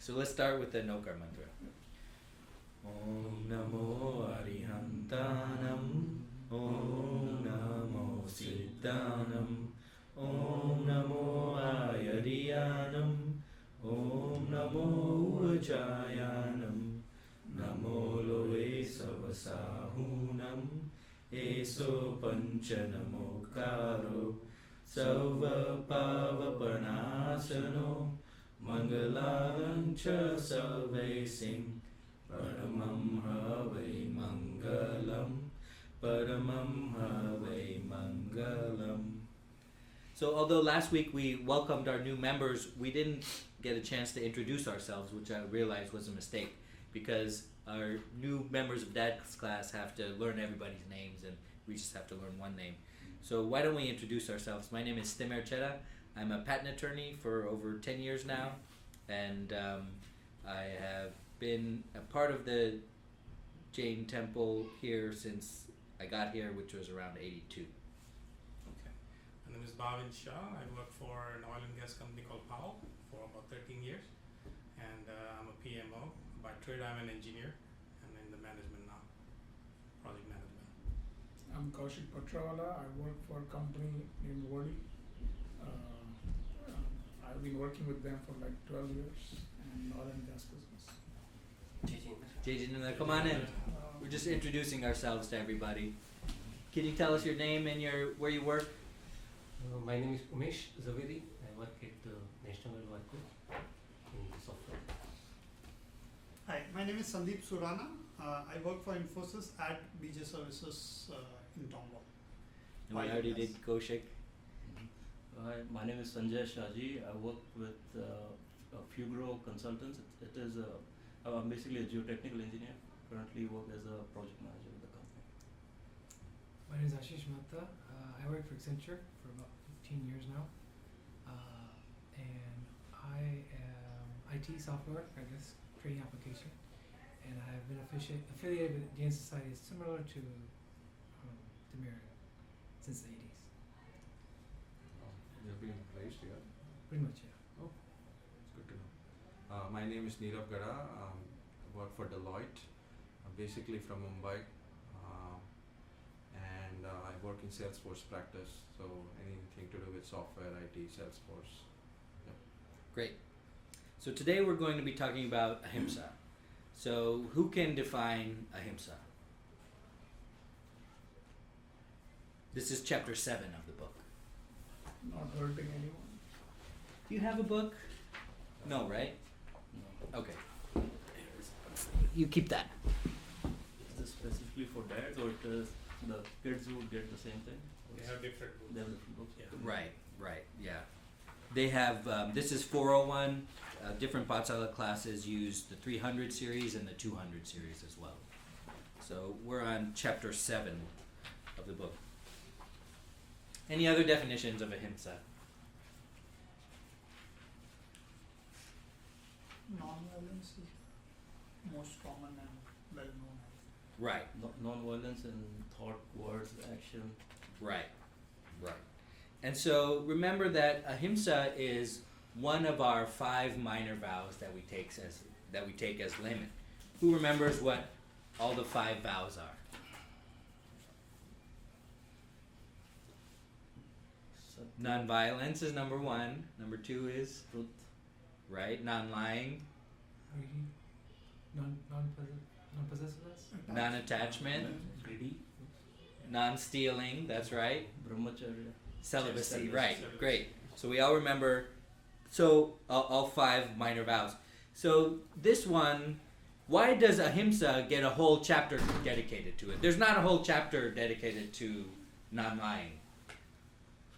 So let's start with the Nokar mantra. Om Namo Arihantanam, Om Namo Siddhanam, Om Namo Ayariyanam, Om Namo Ujayanam, Namo Loe Savasahunam, Eso Panchanamokaro, Sarva Pavapanasano, Mangalancha Salvesing, Paramam Havai Mangalam, Paramam Havai Mangalam. So although last week we welcomed our new members, we didn't get a chance to introduce ourselves, which I realized was a mistake, because our new members of Dad's class have to learn everybody's names and we just have to learn one name. So why don't we introduce ourselves? My name is Stimer Cheda. I'm a patent attorney for over 10 years now, and I have been a part of the Jain temple here since I got here, which was around 82. Okay. My name is Bhavin Shah. I work for an oil and gas company called Powell for about 13 years, and I'm a PMO. By trade, I'm an engineer. I'm in the management now, project management. I'm Kaushik Patrawala. I work for a company named Wadi. I've been working with them for like 12 years in oil and gas business. Jay, come on in. We're just introducing ourselves to everybody. Can you tell us your name and where you work? My name is Umesh Zaveri. I work at National Oil Group in software. Hi, my name is Sandeep Surana. I work for Infosys at BJ Services in Tomball. And we already did Kaushik. Hi, my name is Sanjay Shaji. I work with Fugro Consultants. It is I'm basically a geotechnical engineer. Currently work as a project manager with the company. My name is Ashish Mehta. I work for Accenture for about 15 years now. And I am IT software, I guess, trading application. And I've been affiliated with Jain Society similar to Demirian since the 80s. You've been raised here? Pretty much, yeah. Oh, it's good to know. My name is Nirav Gada. I work for Deloitte. I'm basically from Mumbai. And I work in Salesforce practice. So anything to do with software, IT, Salesforce. Yep. Great. So today we're going to be talking about Ahimsa. So who can define Ahimsa? This is chapter 7 of the book. Not hurting anyone. Do you have a book? No, right? No. Okay. You keep that. Is this specifically for dads or it is the kids who would get the same thing? They have different rules. They have different books. Yeah. Right, yeah. They have, this is 401, different Patsala classes use the 300 series and the 200 series as well. So we're on chapter 7 of the book. Any other definitions of Ahimsa? Non-violence is most common and well known. Right, Non-violence in thought, words, action. right. And so remember that Ahimsa is one of our 5 minor vows that we take as laymen. Who remembers what all the 5 vows are? Non-violence is number 1. Number 2 is Truth. right. Non-lying, Non-possessiveness? non-attachment, Greedy. non-stealing. That's right. Brahmacharya. Celibacy. Right. Great. So we all remember. So all 5 minor vows. So this one, why does Ahimsa get a whole chapter dedicated to it? There's not a whole chapter dedicated to non-lying.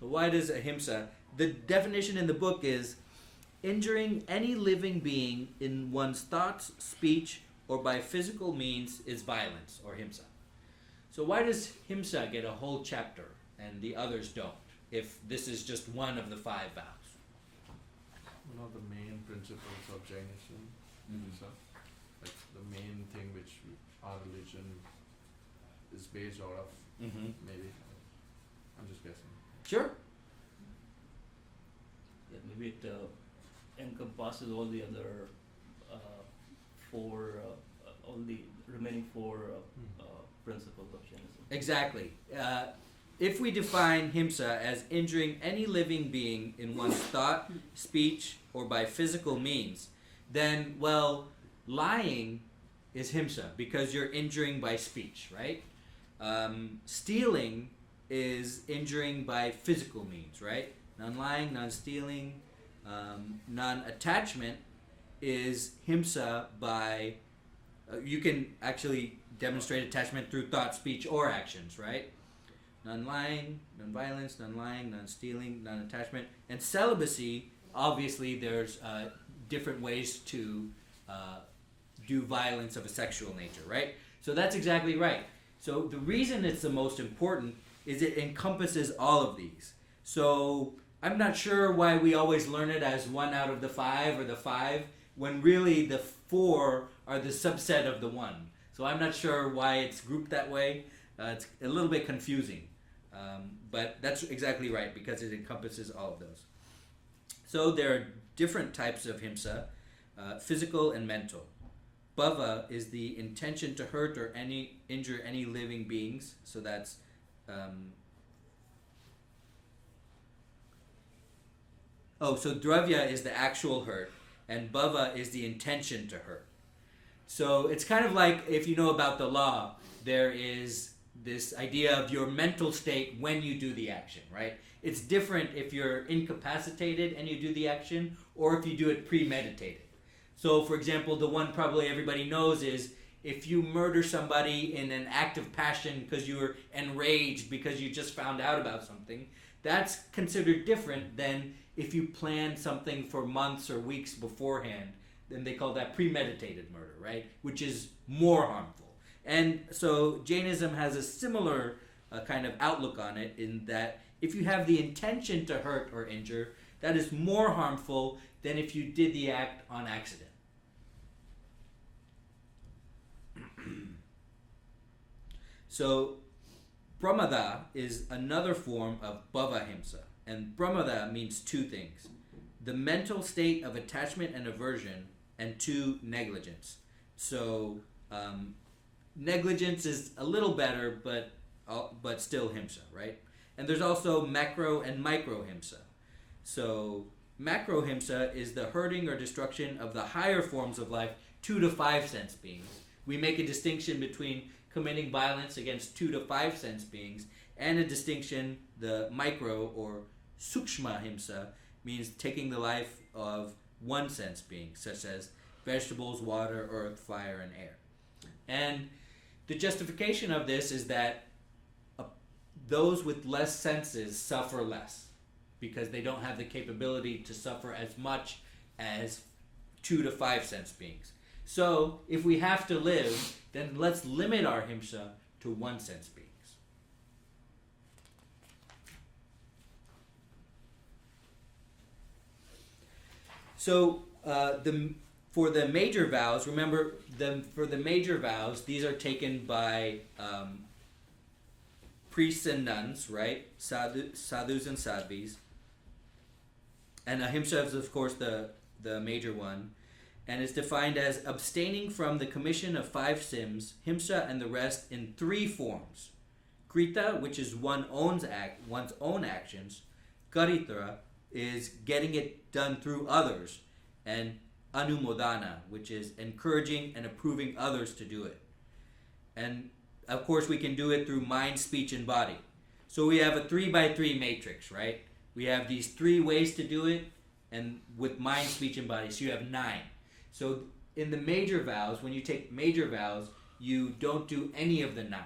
So why does Ahimsa? The definition in the book is injuring any living being in one's thoughts, speech, or by physical means is violence, or Himsa. So why does Himsa get a whole chapter and the others don't, if this is just one of the 5 vows? One of the main principles of Jainism, like the main thing which our religion is based out of, maybe. I'm just guessing. Sure. Yeah, maybe it encompasses all the other all the remaining four principles of Jainism. Exactly. If we define himsa as injuring any living being in one's thought, speech, or by physical means, then, well, lying is himsa because you're injuring by speech, right? Stealing is injuring by physical means, right? Non-lying, non-stealing, non-attachment is himsa by, you can actually demonstrate attachment through thought, speech, or actions, right? Non-lying, non-violence, non-lying, non-stealing, non-attachment. And celibacy, obviously there's different ways to do violence of a sexual nature, right? So that's exactly right. So the reason it's the most important is it encompasses all of these. So I'm not sure why we always learn it as 1 out of the 5 or the 5, when really the 4 are the subset of the 1. So I'm not sure why it's grouped that way. It's a little bit confusing. But that's exactly right because it encompasses all of those. So there are different types of himsa, physical and mental. Bhava is the intention to hurt or injure any living beings. So that's so dravya is the actual hurt, and bhava is the intention to hurt. So it's kind of like, if you know about the law, there is this idea of your mental state when you do the action, right? It's different if you're incapacitated and you do the action, or if you do it premeditated. So, for example, the one probably everybody knows is if you murder somebody in an act of passion because you were enraged because you just found out about something, that's considered different than if you planned something for months or weeks beforehand. Then they call that premeditated murder, right? Which is more harmful. And so Jainism has a similar kind of outlook on it, in that if you have the intention to hurt or injure, that is more harmful than if you did the act on accident. So pramada is another form of bhava himsa. And pramada means 2 things: the mental state of attachment and aversion, and 2, negligence. So negligence is a little better, but still himsa, right? And there's also macro and micro himsa. So macro himsa is the hurting or destruction of the higher forms of life, 2 to 5 sense beings. We make a distinction between committing violence against 2 to 5 sense beings, and a distinction, the micro or sukshma himsa, means taking the life of 1 sense being, such as vegetables, water, earth, fire, and air. And the justification of this is that those with less senses suffer less, because they don't have the capability to suffer as much as 2 to 5 sense beings. So if we have to live, then let's limit our himsa to 1 sense beings. So for the major vows, remember, for the major vows, these are taken by priests and nuns, right? Sadhus and sadhvis. And ahimsa is, of course, the major one. And is defined as abstaining from the commission of 5 sins, himsa and the rest, in 3 forms. Krita, which is one's own actions. Karitra is getting it done through others. And anumodana, which is encouraging and approving others to do it. And of course we can do it through mind, speech, and body. So we have a 3x3 matrix, right? We have these 3 ways to do it, and with mind, speech, and body. So you have 9. So in the major vows, when you take major vows, you don't do any of the 9.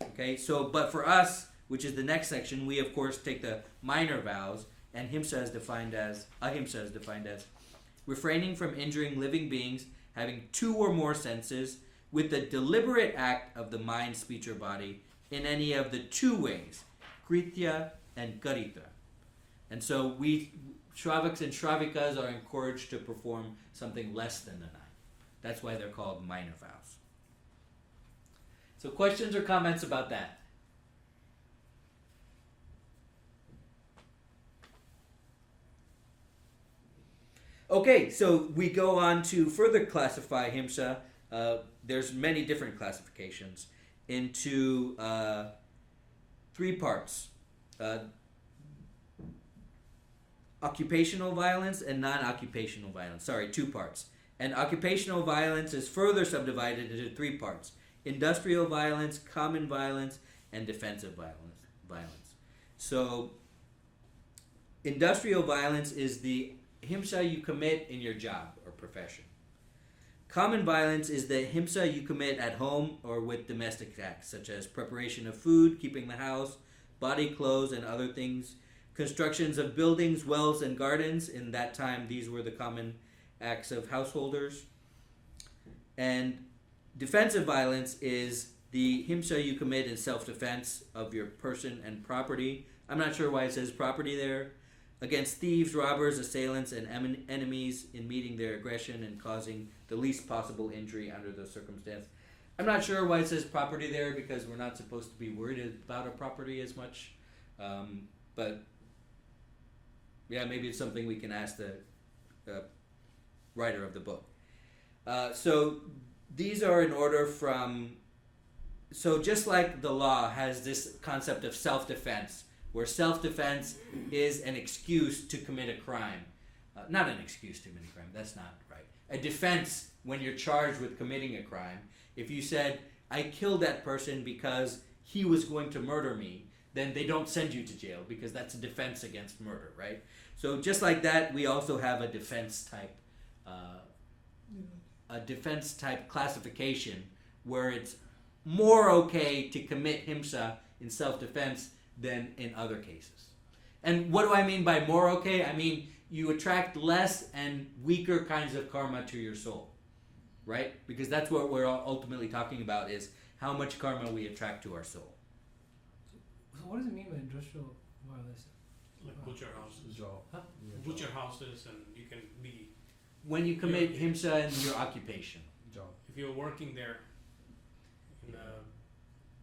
Okay, so but for us, which is the next section, we of course take the minor vows, and ahimsa is defined as refraining from injuring living beings, having 2 or more senses, with the deliberate act of the mind, speech, or body, in any of the 2 ways, kritya and karitra. And so Shravaks and Shravikas are encouraged to perform something less than the 9. That's why they're called minor vows. So questions or comments about that? Okay, so we go on to further classify himsa. There's many different classifications into 3 parts. Occupational violence and non-occupational violence. Sorry, 2 parts. And occupational violence is further subdivided into 3 parts. Industrial violence, common violence, and defensive violence. So, industrial violence is the himsa you commit in your job or profession. Common violence is the himsa you commit at home or with domestic acts, such as preparation of food, keeping the house, body clothes, and other things. Constructions of buildings, wells, and gardens. In that time, these were the common acts of householders. And defensive violence is the himsa you commit in self-defense of your person and property. I'm not sure why it says property there. Against thieves, robbers, assailants, and enemies in meeting their aggression and causing the least possible injury under the circumstance. I'm not sure why it says property there, because we're not supposed to be worried about our property as much. But yeah, maybe it's something we can ask the writer of the book. So these are in order from... So just like the law has this concept of self-defense, where self-defense is an excuse to commit a crime. Not an excuse to commit a crime, that's not right. A defense when you're charged with committing a crime. If you said, I killed that person because he was going to murder me, then they don't send you to jail because that's a defense against murder, right? So just like that, we also have a defense type classification where it's more okay to commit himsa in self-defense than in other cases. And what do I mean by more okay? I mean you attract less and weaker kinds of karma to your soul, right? Because that's what we're ultimately talking about, is how much karma we attract to our soul. So what does it mean by industrial violence? Like butcher houses. Job. Huh? Yeah, Butcher job. houses, and you can be, When you commit himsa in your occupation. Job. if you're working there in a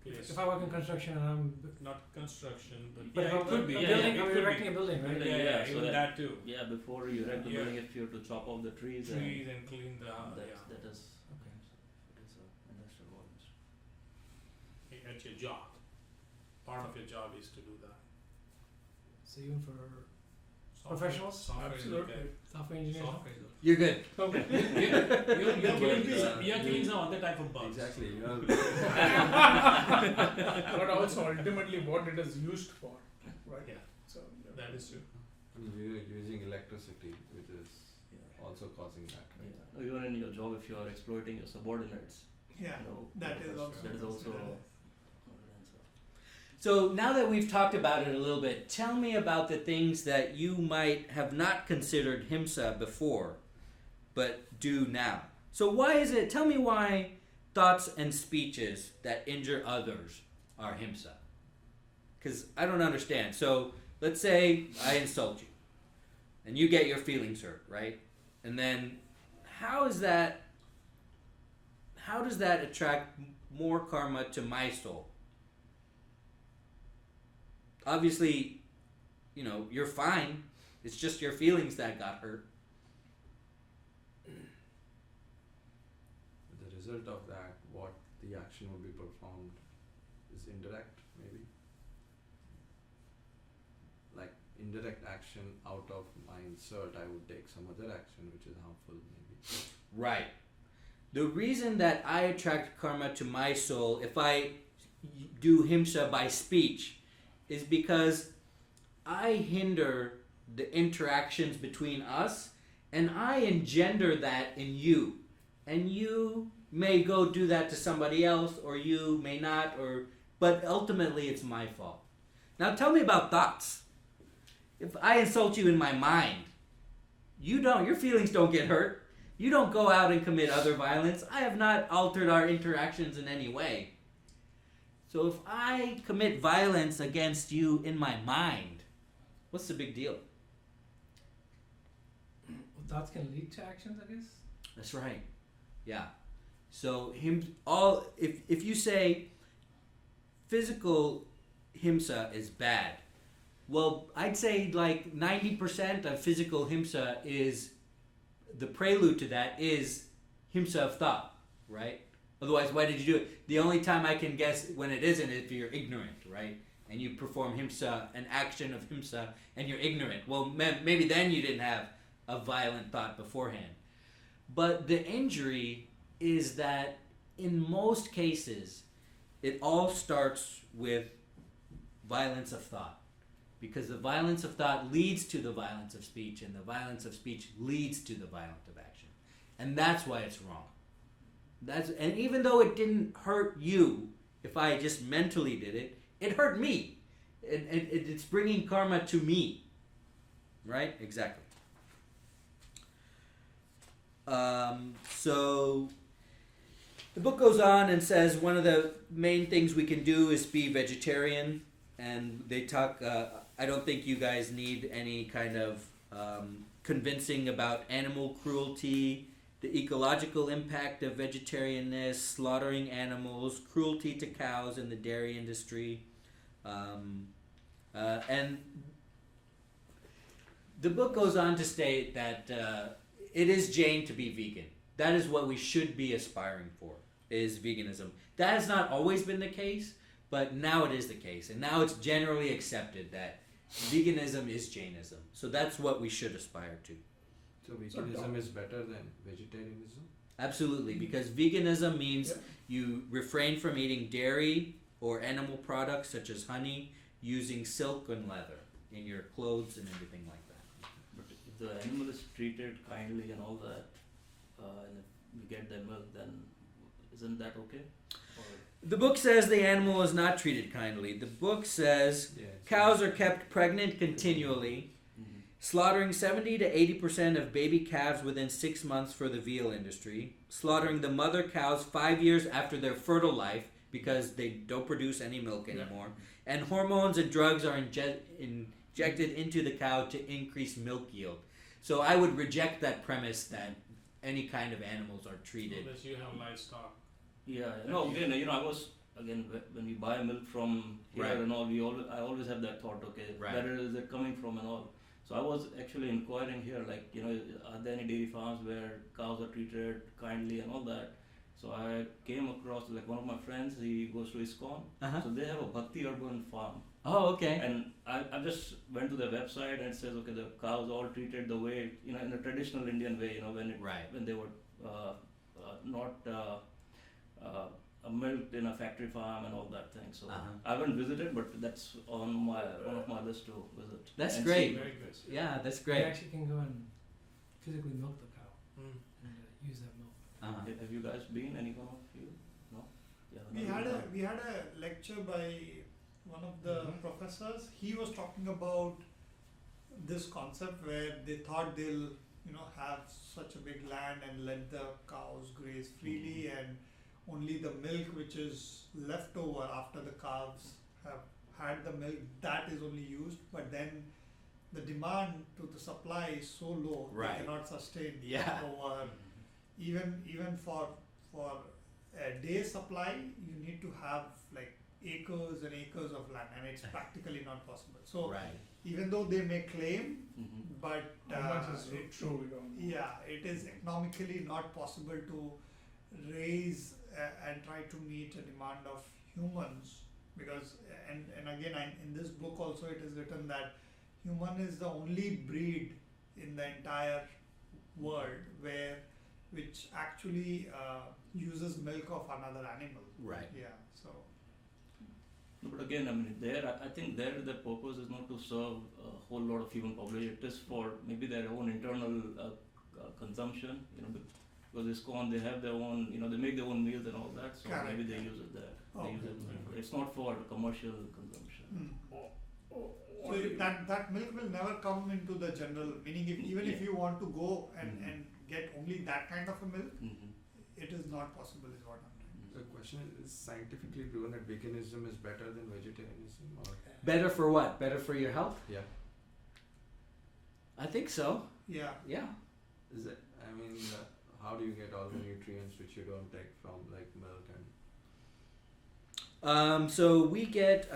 place, If I work in construction and I'm... not construction, but But yeah, if it I'm could be. a yeah, building, it I'm could be. erecting a building, right? Yeah, Yeah, so even that- that too. Yeah, before you erect the Yeah. building, if you have to chop off the trees, Trees and clean the that yeah. that is Okay. it is industrial violence. At your job. Part of your job is to do that. So even for Software- Professionals? Software is Absolutely. okay. software engineers? Software is okay. You're good. You're killing some other type of bugs. Exactly. You know, But also ultimately what it is used for, right? Yeah. So That is true. we're using electricity, which is Yeah. also causing that, right? Yeah. Even in your job, if you are exploiting your subordinates, Yeah, you know, that is also that is also considered. So now that we've talked about it a little bit, tell me about the things that you might have not considered himsa before, but do now. So why is it, tell me why thoughts and speeches that injure others are himsa. Because I don't understand. So let's say I insult you, and you get your feelings hurt, right? And then how does that attract more karma to my soul? Obviously, you know, you're fine. It's just your feelings that got hurt. The result of that, what the action will be performed, is indirect, maybe. Like indirect action out of my insult, I would take some other action which is harmful, maybe. Right. The reason that I attract karma to my soul, if I do himsa by speech, is because I hinder the interactions between us, and I engender that in you. And you may go do that to somebody else, or you may not, but ultimately it's my fault. Now tell me about thoughts. If I insult you in my mind, your feelings don't get hurt. You don't go out and commit other violence. I have not altered our interactions in any way. So if I commit violence against you in my mind, what's the big deal? Well, thoughts can lead to actions, I guess. That's right. Yeah. So if you say physical himsa is bad, well, I'd say like 90% of physical himsa is the prelude to that is himsa of thought, right? Otherwise, why did you do it? The only time I can guess when it isn't is if you're ignorant, right? And you perform himsa, an action of himsa, and you're ignorant. Well, maybe then you didn't have a violent thought beforehand. But the injury is that in most cases, it all starts with violence of thought. Because the violence of thought leads to the violence of speech, and the violence of speech leads to the violence of action. And that's why it's wrong. And even though it didn't hurt you, if I just mentally did it, it hurt me. It's bringing karma to me. Right? Exactly. So the book goes on and says one of the main things we can do is be vegetarian. And they talk, I don't think you guys need any kind of convincing about animal cruelty, the ecological impact of vegetarianness, slaughtering animals, cruelty to cows in the dairy industry. And the book goes on to state that it is Jain to be vegan. That is what we should be aspiring for, is veganism. That has not always been the case, but now it is the case. And now it's generally accepted that veganism is Jainism. So that's what we should aspire to. So veganism is better than vegetarianism? Absolutely, because veganism means you refrain from eating dairy or animal products such as honey, using silk and leather in your clothes and everything like that. But if the animal is treated kindly and all that, and if we get their milk, then isn't that okay? Or The book says the animal is not treated kindly. The book says cows are kept pregnant continually, slaughtering 70 to 80% of baby calves within 6 months for the veal industry, slaughtering the mother cows 5 years after their fertile life because they don't produce any milk anymore, and hormones and drugs are injected into the cow to increase milk yield. So I would reject that premise that any kind of animals are treated. Unless you have livestock. yeah, no. Again, I was when we buy milk from here Right. and all, I always have that thought. Okay, Right. where is it coming from and all. So I was actually inquiring here, like, are there any dairy farms where cows are treated kindly and all that? So I came across, like, one of my friends, he goes to ISKCON, so they have a Bhakti Urban farm. Oh, okay. And I just went to their website and it says, okay, the cows all treated the way, in a traditional Indian way, when they were not milked in a factory farm and all that thing. So I haven't visited, but that's on one of my list to visit. That's and great. see. Very good. Yeah, that's You great. actually can go and physically milk the cow Mm. and use that milk. Have you guys been? Any one of you? No? Yeah, We had a lecture by one of the professors. He was talking about this concept where they thought they'll have such a big land and let the cows graze freely, and only the milk which is left over after the calves have had the milk, that is only used. But then the demand to the supply is so low, Right. they cannot sustain Yeah. over even for a day supply. You need to have like acres and acres of land, and it's practically not possible. So Right. even though they may claim, but How much is true, we don't know. yeah, it is economically not possible to raise and try to meet a demand of humans, because and again in this book also it is written that human is the only breed in the entire world which actually uses milk of another animal. Right. Yeah. So No, but again, I think the purpose is not to serve a whole lot of human population. It is for maybe their own internal consumption, because ISKCON, they have their own, they make their own meals and all that, so Correct. maybe they use it there. They use it. It's not for commercial consumption. So that milk will never come into the general, meaning if you want to go and get only that kind of a milk, it is not possible, is what I'm saying. The question is scientifically proven that veganism is better than vegetarianism, or Better for what? Better for your health? yeah, I think so. Yeah. Yeah. is it? How do you get all the nutrients which you don't take from like milk and? So we get,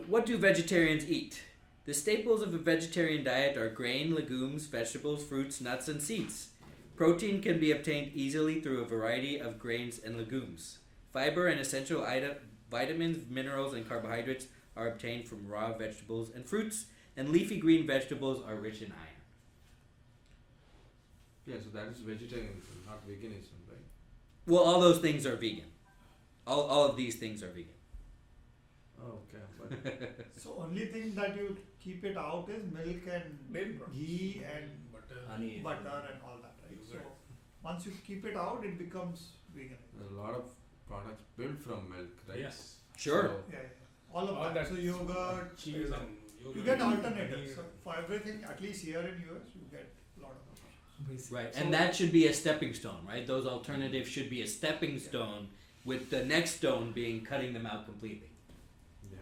what do vegetarians eat? The staples of a vegetarian diet are grain, legumes, vegetables, fruits, nuts, and seeds. Protein can be obtained easily through a variety of grains and legumes. Fiber and essential vitamins, minerals, and carbohydrates are obtained from raw vegetables and fruits, and leafy green vegetables are rich in iron. Yeah, so that is vegetarianism, not veganism, right? Well, all those things are vegan. All of these things are vegan. Oh, okay. But So only thing that you keep it out is milk and Dairy products. ghee and Butter. Honey. butter and all that, right? So Yogurt. once you keep it out, it becomes vegan. there's a lot of products built from milk, right? Yes. Sure. So, Yeah. All of All that. that So yogurt, Cheese and yogurt. you get and alternatives. paneer. So for everything, at least here in US, you get a lot of them. Basically. Right, and that should be a stepping stone, right? Those alternatives should be a stepping stone, with the next stone being cutting them out completely. yeah.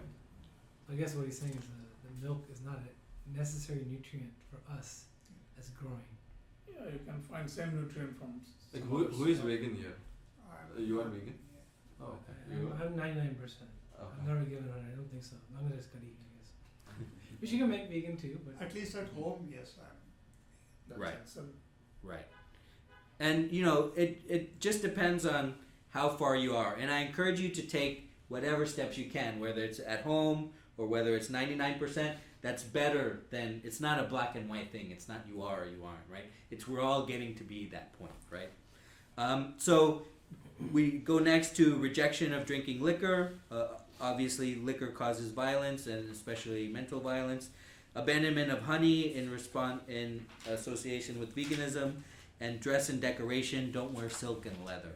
I guess what he's saying is the milk is not a necessary nutrient for us as growing. Yeah, you can find same nutrient from. Like who is vegan here? You are vegan? Yeah. Oh, I'm, you are? I'm 99%. I've Okay. never given 100. I don't think so. Bangladesh got eaten, I guess. But you can make vegan too, but At least at home, yes, That's Right. excellent. Right. And it just depends on how far you are. And I encourage you to take whatever steps you can, whether it's at home or whether it's 99%. That's better than, it's not a black and white thing. It's not you are or you aren't, right? It's we're all getting to be that point, right? So we go next to rejection of drinking liquor. Obviously, liquor causes violence, and especially mental violence. Abandonment of honey in association with veganism, and dress and decoration. Don't wear silk and leather.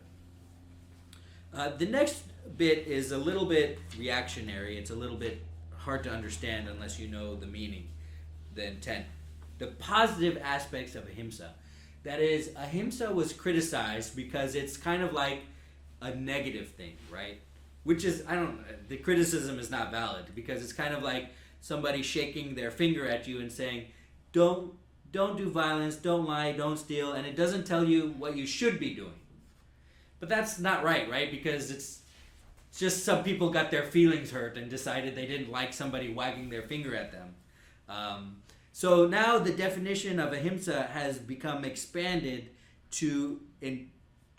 The next bit is a little bit reactionary. It's a little bit hard to understand unless you know the meaning, the intent. The positive aspects of Ahimsa. That is, Ahimsa was criticized because it's kind of like a negative thing, right? Which is, the criticism is not valid because it's kind of like somebody shaking their finger at you and saying, don't do violence, don't lie, don't steal, and it doesn't tell you what you should be doing. But that's not right? Because it's just some people got their feelings hurt and decided they didn't like somebody wagging their finger at them. So now the definition of Ahimsa has become expanded to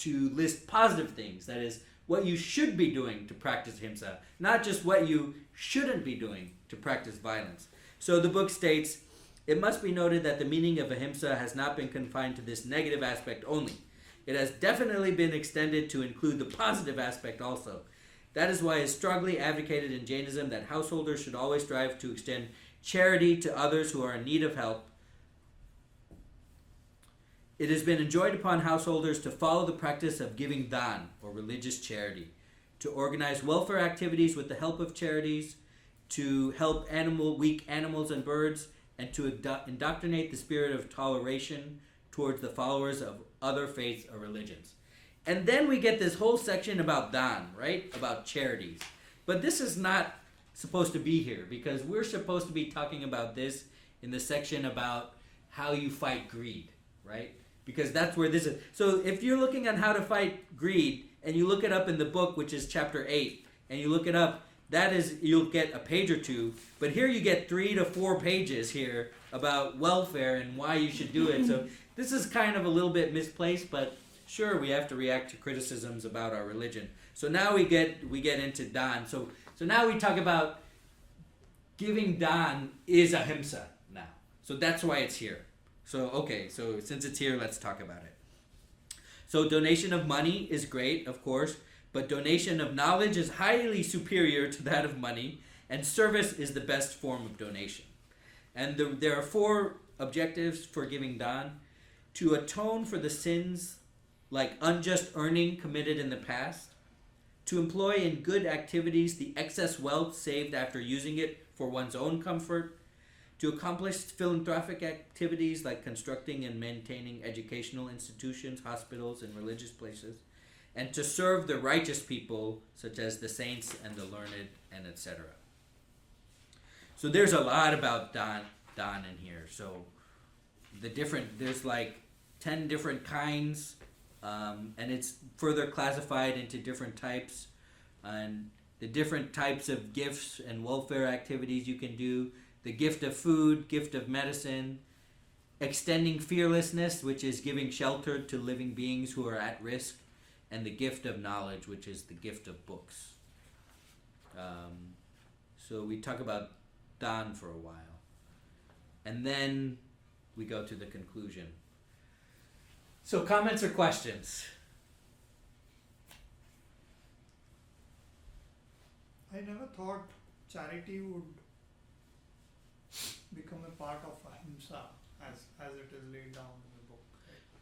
list positive things. That is, what you should be doing to practice Ahimsa, not just what you shouldn't be doing to practice violence. So the book states, it must be noted that the meaning of Ahimsa has not been confined to this negative aspect only. It has definitely been extended to include the positive aspect also. That is why it is strongly advocated in Jainism that householders should always strive to extend charity to others who are in need of help. It has been enjoined upon householders to follow the practice of giving dan, or religious charity, to organize welfare activities with the help of charities, to help weak animals and birds, and to indoctrinate the spirit of toleration towards the followers of other faiths or religions. And then we get this whole section about dan, right? About charities. But this is not supposed to be here because we're supposed to be talking about this in the section about how you fight greed, right? Because that's where this is. So if you're looking at how to fight greed and you look it up in the book, which is chapter 8, and you look it up, that is, you'll get a page or two. But here you get 3 to 4 pages here about welfare and why you should do it. So this is kind of a little bit misplaced, but sure, we have to react to criticisms about our religion. So now we get into dan. So now we talk about giving dan is Ahimsa now. So that's why it's here. So since it's here, let's talk about it. So donation of money is great, of course, but donation of knowledge is highly superior to that of money, and service is the best form of donation. And there are 4 objectives for giving dan: to atone for the sins like unjust earning committed in the past, to employ in good activities the excess wealth saved after using it for one's own comfort, to accomplish philanthropic activities like constructing and maintaining educational institutions, hospitals, and religious places, and to serve the righteous people such as the saints and the learned, and etc. So there's a lot about dan in here. So there's like 10 different kinds, and it's further classified into different types, and the different types of gifts and welfare activities you can do. The gift of food, gift of medicine, extending fearlessness, which is giving shelter to living beings who are at risk, and the gift of knowledge, which is the gift of books. So we talk about Dan for a while. And then we go to the conclusion. So comments or questions? I never thought charity would become a part of Ahimsa as it is laid down in the book.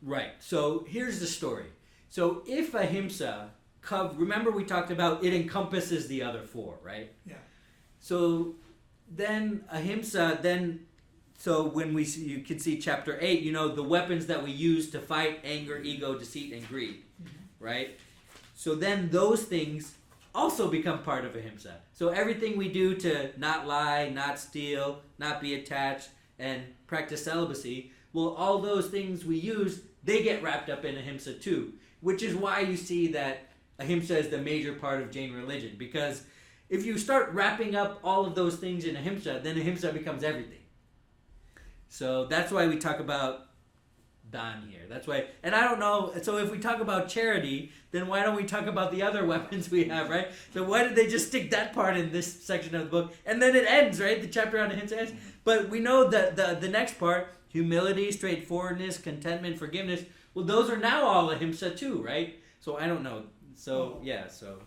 Right. So here's the story. So if Ahimsa, remember we talked about it encompasses the other four, right? Yeah. So then Ahimsa, so when you can see chapter 8, the weapons that we use to fight anger, ego, deceit, and greed, right? So then those things also become part of Ahimsa. So everything we do to not lie, not steal, not be attached, and practice celibacy, well, all those things we use, they get wrapped up in Ahimsa too, which is why you see that Ahimsa is the major part of Jain religion, because if you start wrapping up all of those things in Ahimsa, then Ahimsa becomes everything. So that's why we talk about Dan here. That's why, and I don't know, so if we talk about charity, then why don't we talk about the other weapons we have, right? So why did they just stick that part in this section of the book? And then it ends, right? The chapter on Ahimsa ends. But we know that the next part, humility, straightforwardness, contentment, forgiveness, well, those are now all Ahimsa too, right? So I don't know. So, yeah, so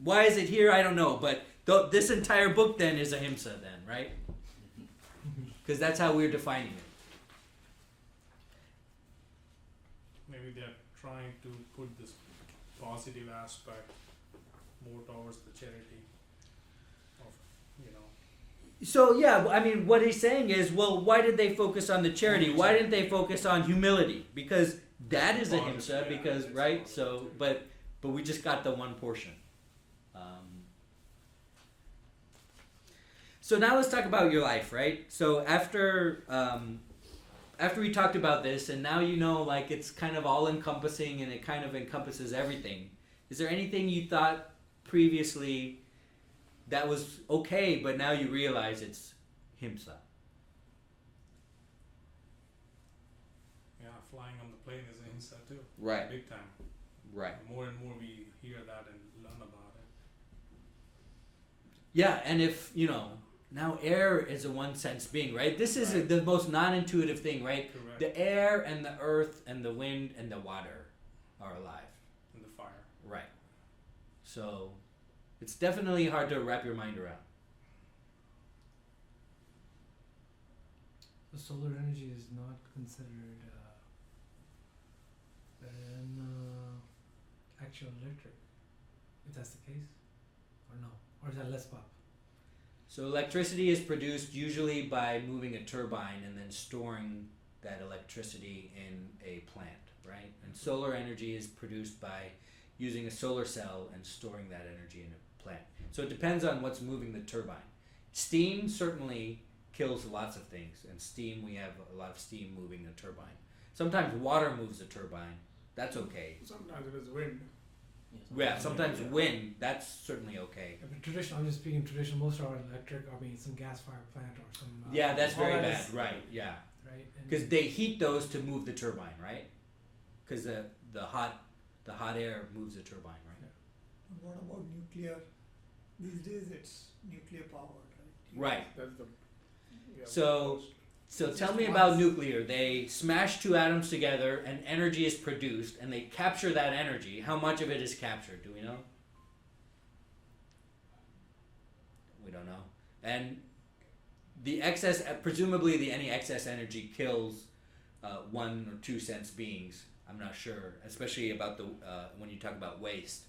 why is it here? I don't know. But this entire book then is Ahimsa then, right? Because that's how we're defining it. Maybe they're trying to put this positive aspect more towards the charity of, So yeah, I mean, what he's saying is, well, why did they focus on the charity? Why didn't they focus on humility? Because that is Ahimsa, because, right? So, but we just got the one portion. So now let's talk about your life, right? So after we talked about this, and now like it's kind of all encompassing, and it kind of encompasses everything. Is there anything you thought previously that was okay, but now you realize it's Ahimsa? Yeah, flying on the plane is Ahimsa too. Right. Big time. Right. More and more we hear that and learn about it. Yeah, and if, now air is a one sense being, right? This is the most non-intuitive thing, right? Correct. The air and the earth and the wind and the water are alive. And the fire. Right. So it's definitely hard to wrap your mind around. So solar energy is not considered an actual electric, if that's the case, or no, or is that less pop? So electricity is produced usually by moving a turbine and then storing that electricity in a plant, right? And solar energy is produced by using a solar cell and storing that energy in a plant. So it depends on what's moving the turbine. Steam certainly kills lots of things, and we have a lot of steam moving the turbine. Sometimes water moves the turbine. That's okay. Sometimes it is wind. Yeah, sometimes wind, that's certainly okay. I mean, traditional, I'm just speaking traditional, most are electric, some gas fired plant or some... Yeah, that's all very that bad, is- right, yeah. Right? And- Because they heat those to move the turbine, right? Because the hot air moves the turbine, right? And what about nuclear? These days it's nuclear powered, right? Right. That's the. Yeah, So tell me about nuclear. They smash two atoms together and energy is produced and they capture that energy. How much of it is captured? Do we know? We don't know. And the excess, presumably any excess energy kills 1 or 2 sense beings. I'm not sure, especially about when you talk about waste.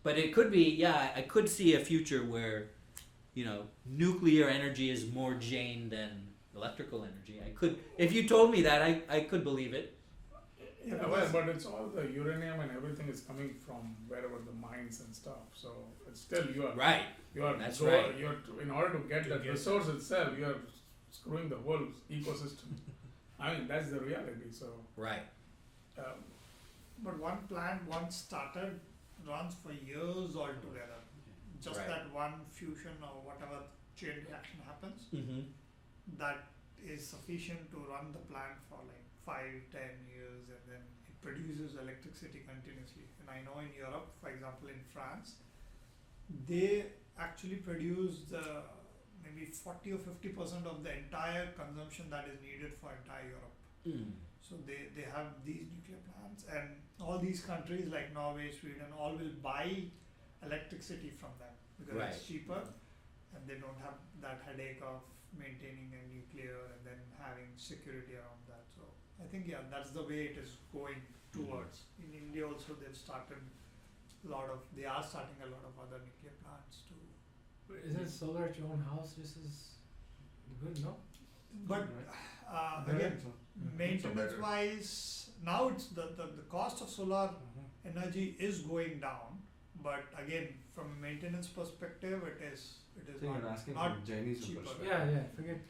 But it could be, I could see a future where nuclear energy is more Jain than electrical energy. I could, if you told me that, I could believe it. Yeah, well, but it's all the uranium and everything is coming from wherever the mines and stuff. So it's still Right. That's That's right. You're in order to get that resource itself, you're screwing the whole ecosystem. I mean, that's the reality. So. Right. But one plant once started runs for years altogether. Just Right. that one fusion or whatever chain reaction happens, Mm-hmm. that is sufficient to run the plant for like 5-10 years, and then it produces electricity continuously. And I know in Europe, for example in France, they actually produce maybe 40 or 50% of the entire consumption that is needed for entire Europe. So they have these nuclear plants, and all these countries like Norway, Sweden, all will buy electricity from them because Right. it's cheaper, and they don't have that headache of maintaining a nuclear and then having security around that. So I think that's the way it is going towards. In India also they are starting a lot of other nuclear plants too. But isn't solar at your own house just as good, no? But again, maintenance wise, now it's the cost of solar energy is going down, but again from a maintenance perspective it is I think you're asking not from Jainism cheaper. perspective. Yeah, forget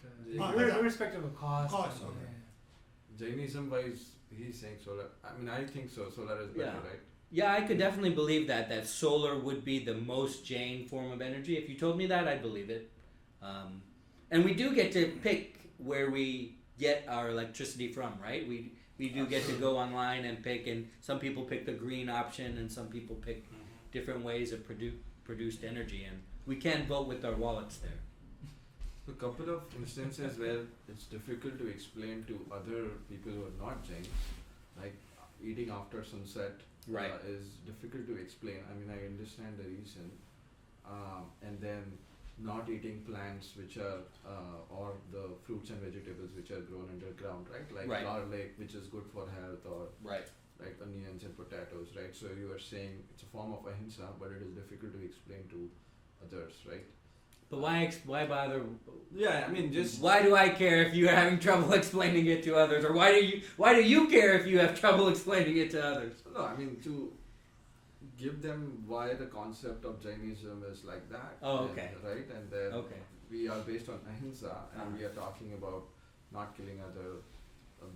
yeah. irrespective of cost. Cost, and- okay. Jainism wise, he's saying solar. I mean, I think so. Solar is better, Yeah. right? Yeah, I could definitely believe that solar would be the most Jain form of energy. If you told me that, I'd believe it. And we do get to pick where we get our electricity from, right? We do get to go online and pick, and some people pick the green option, and some people pick different ways of produced energy, and we can vote with our wallets there. A couple of instances where it's difficult to explain to other people who are not Jain, like eating after sunset, Right. is difficult to explain. I mean, I understand the reason, and then not eating plants which are or the fruits and vegetables which are grown underground, right? Like Right. garlic, which is good for health, or Right. like onions and potatoes, right? So you are saying it's a form of ahimsa, but it is difficult to explain to others, right? But why bother? Yeah, I mean, just Why do I care if you're having trouble explaining it to others, or why do you care if you have trouble explaining it to others? no, I mean to give them why the concept of Jainism is like that. Oh, and- okay. right, and then Okay. we are based on ahimsa, and Uh-huh. we are talking about not killing other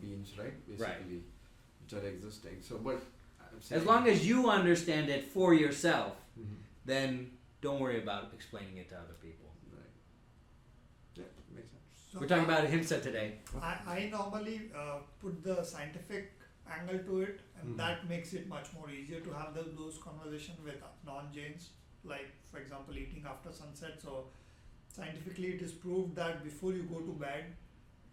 beings, right? Basically, which are existing. So, but I'm saying, As long as you understand it for yourself, Mhm. then don't worry about explaining it to other people. Right. Yeah, makes sense. So We're talking about ahimsa today. I normally put the scientific angle to it, and Mhm. that makes it much more easier to have those conversations with non-Jains. Like, for example, eating after sunset. So, scientifically, it is proved that before you go to bed,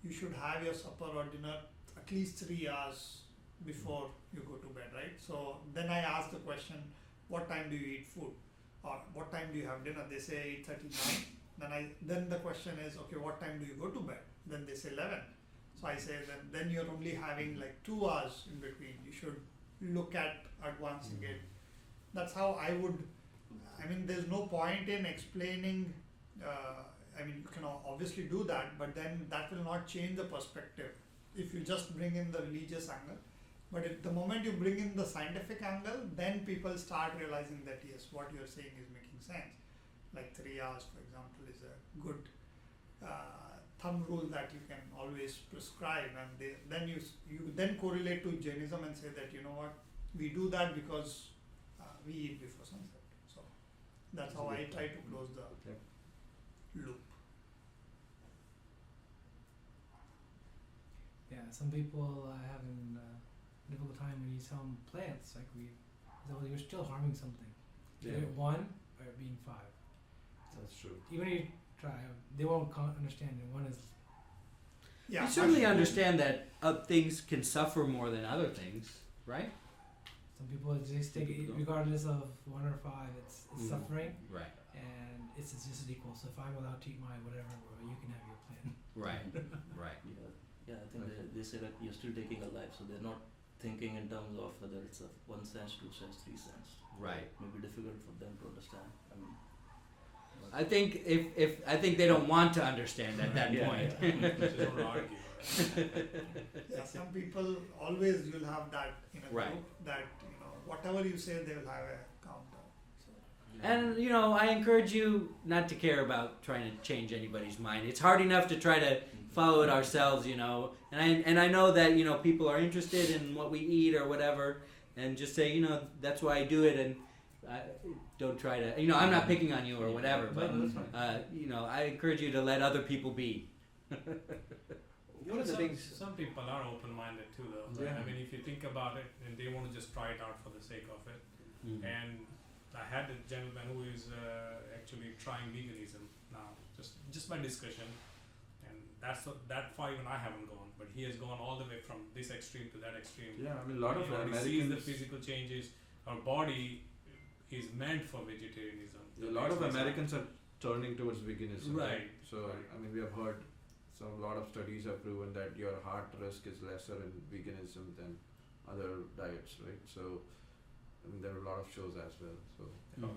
you should have your supper or dinner at least 3 hours before you go to bed, right? So, then I ask the question, what time do you eat food? Or what time do you have dinner? They say 8:39. Then the question is, okay, what time do you go to bed? Then they say 11. So I say then you're only having like 2 hours in between. You should look at advancing it. That's how I would. I mean, there's no point in explaining. I mean, you can obviously do that, but then that will not change the perspective if you just bring in the religious angle. But if the moment you bring in the scientific angle, then people start realizing that yes, what you're saying is making sense. Like 3 hours, for example, is a good thumb rule that you can always prescribe, and then you then correlate to Jainism and say that, you know what, we do that because we eat before sunset. So that's how I try to close the loop. Yeah, some people have a difficult time when you tell them plants, like well, you're still harming something. Yeah. You're at 1 or being 5. That's true. Even if you try, they won't understand it. One is Yeah, You certainly understand that things can suffer more than other things, right? some people just take it People don't. regardless of 1 or 5. It's suffering, Right. and it's just equal. So if I'm allowed to eat my whatever, well, you can have your plant. Right. Right. Yeah, I think they say that you're still taking a life, so they're not thinking in terms of whether it's a 1 cent, 2 cents, 3 cents. Right. It may be difficult for them to understand. I mean, but I think if I think they don't want to understand at that Yeah. point. Just don't argue. Yeah, some people always you'll have that in a Right. group that, you know, whatever you say they will have a counter. So And I encourage you not to care about trying to change anybody's mind. It's hard enough to try to follow it ourselves, And I know that people are interested in what we eat or whatever, and just say that's why I do it, and don't try to I'm not picking on you or whatever, but No, that's fine. I encourage you to let other people be. one of the things. Some people are open-minded too, though. Yeah. Right? I mean, if you think about it, and they want to just try it out for the sake of it. And I had a gentleman who is actually trying veganism now, just by discussion, and that far even I haven't gone, but he has gone all the way from this extreme to that extreme. Yeah, I mean, a lot of He already sees Americans. the physical changes. Our body is meant for vegetarianism. A lot of Americans are turning towards veganism. Right. So I mean, we have heard a lot of studies have proven that your heart risk is lesser in veganism than other diets, right? So I mean, there are a lot of shows as well. So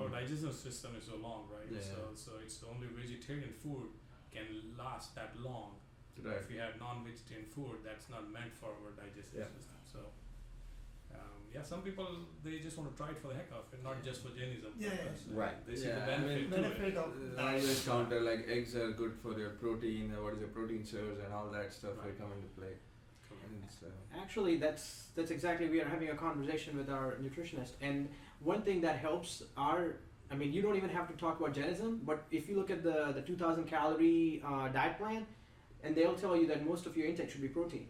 Our digestive system is so long, right? Yeah. So it's the only vegetarian food can last that long. right. If we have non-vegetarian food, that's not meant for our digestive Yeah. system. So some people they just want to try it for the heck of it, not just for Jainism. Yeah, yeah. purpose. Right. They see Yeah, the I mean, benefit to it. Benefit of I always counter like eggs are good for your protein. What is your protein source and all that stuff will Right. come into play. Correct. And so, Actually, that's exactly, we are having a conversation with our nutritionist, and one thing that helps you don't even have to talk about Jainism, but if you look at the 2,000 calorie diet plan, and they'll tell you that most of your intake should be protein.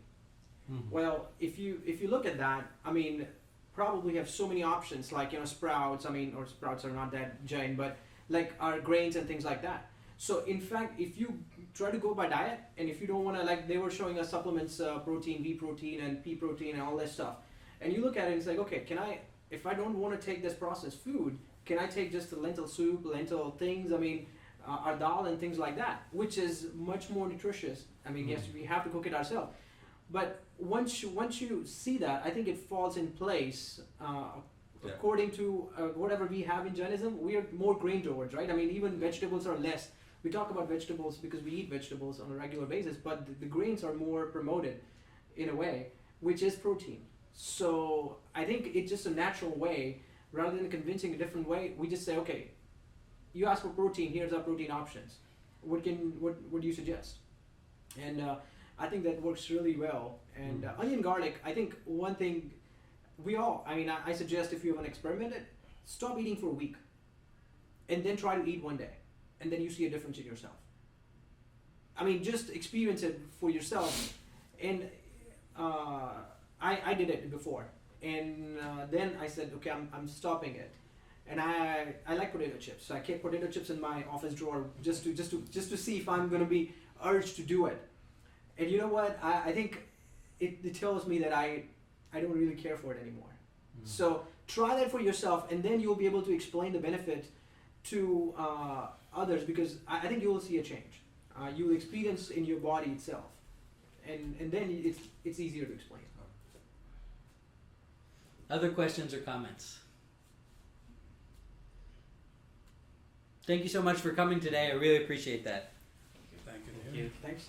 Well, if you look at that, I mean, probably have so many options like sprouts. I mean, or sprouts are not that Jain, but like our grains and things like that. So in fact, if you try to go by diet, and if you don't want to, like they were showing us supplements, protein, V protein, and P protein, and all that stuff, and you look at it, and it's like, okay, if I don't want to take this processed food, can I take just the lentil soup, lentil things? I mean, our dal and things like that, which is much more nutritious. I mean, yes, we have to cook it ourselves, but once you see that, I think it falls in place. According to whatever we have in Jainism, we are more grain towards, right? I mean, even vegetables are less. We talk about vegetables because we eat vegetables on a regular basis, but the grains are more promoted in a way, which is protein. So I think it's just a natural way, rather than convincing a different way, we just say, okay, you ask for protein, here's our protein options. What do you suggest? And I think that works really well. And onion garlic, I think one thing I suggest, if you haven't experimented, stop eating for a week and then try to eat one day, and then you see a difference in yourself. I mean, just experience it for yourself. And I did it before, and then I said, okay, I'm stopping it. And I like potato chips, so I kept potato chips in my office drawer just to see if I'm going to be urged to do it. And you know what? I think it tells me that I don't really care for it anymore. So try that for yourself, and then you'll be able to explain the benefit to others, because I think you will see a change. You will experience in your body itself, and then it's easier to explain. Other questions or comments? Thank you so much for coming today. I really appreciate that. Thank you. Thank you. Thanks.